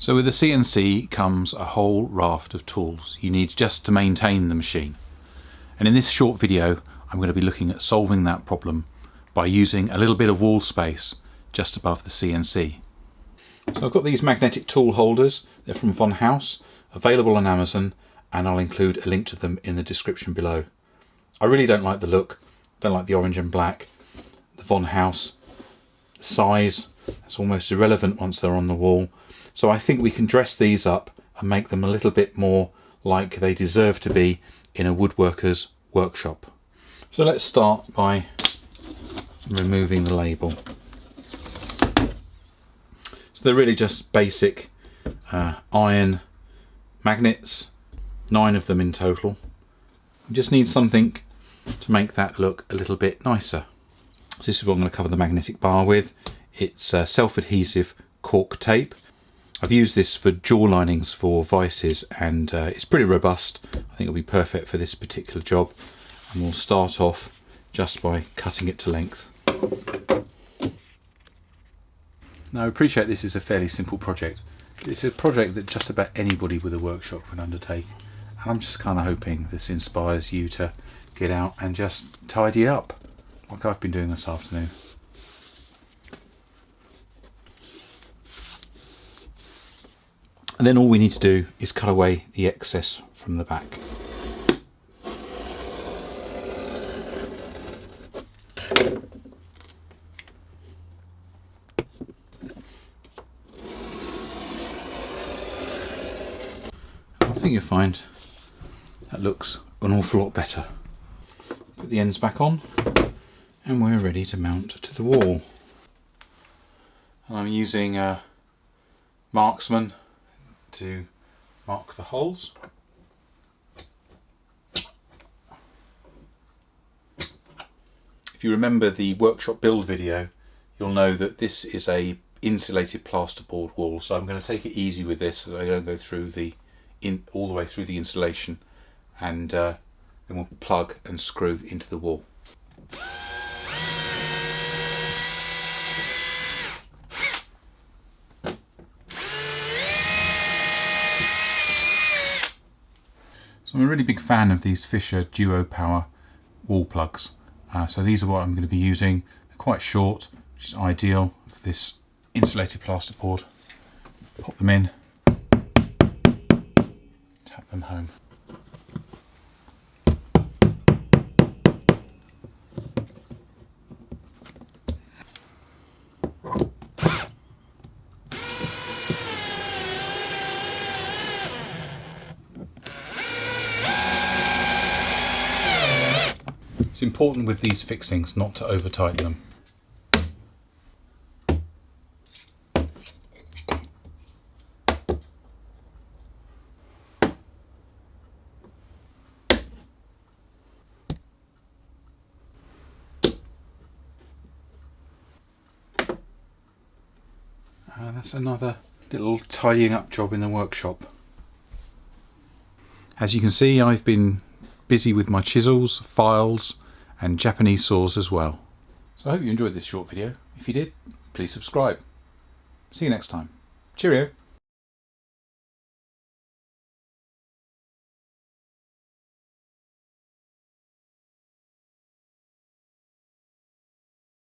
So with the CNC comes a whole raft of tools you need just to maintain the machine. And in this short video, I'm going to be looking at solving that problem by using a little bit of wall space just above the CNC. So I've got these magnetic tool holders. They're from Von Haus, available on Amazon, and I'll include a link to them in the description below. I really don't like the look, don't like the orange and black. The Von Haus, the size, it's almost irrelevant once they're on the wall. So I think we can dress these up and make them a little bit more like they deserve to be in a woodworker's workshop. So let's start by removing the label. So they're really just basic iron magnets, 9 of them in total. We just need something to make that look a little bit nicer. So this is what I'm going to cover the magnetic bar with. It's self-adhesive cork tape. I've used this for jaw linings for vices, and it's pretty robust. I think it'll be perfect for this particular job. And we'll start off just by cutting it to length. Now I appreciate this is a fairly simple project. It's a project that just about anybody with a workshop can undertake. And I'm just kind of hoping this inspires you to get out and just tidy up like I've been doing this afternoon. And then all we need to do is cut away the excess from the back. I think you'll find that looks an awful lot better. Put the ends back on and we're ready to mount to the wall. And I'm using a marksman to mark the holes. If you remember the workshop build video, you'll know that this is a insulated plasterboard wall, so I'm going to take it easy with this so I don't go through all the way through the insulation, and then we'll plug and screw into the wall. So I'm a really big fan of these Fischer DuoPower wall plugs. So these are what I'm going to be using. They're quite short, which is ideal for this insulated plasterboard. Pop them in, tap them home. It's important with these fixings not to over tighten them. That's another little tidying up job in the workshop. As you can see, I've been busy with my chisels, files and Japanese saws as well. So I hope you enjoyed this short video. If you did, please subscribe. See you next time. Cheerio.